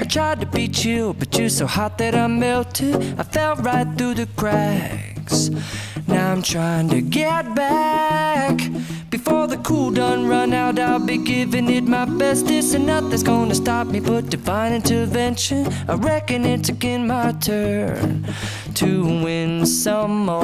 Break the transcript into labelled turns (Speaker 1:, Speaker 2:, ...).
Speaker 1: tried to be chill, but you're so hot that I melted. I fell right through the cracks. Now I'm trying to get back. Before the cool done run out, I'll be giving it my best. This and nothing's gonna stop me but divine intervention. I reckon it's again my turn to win some more.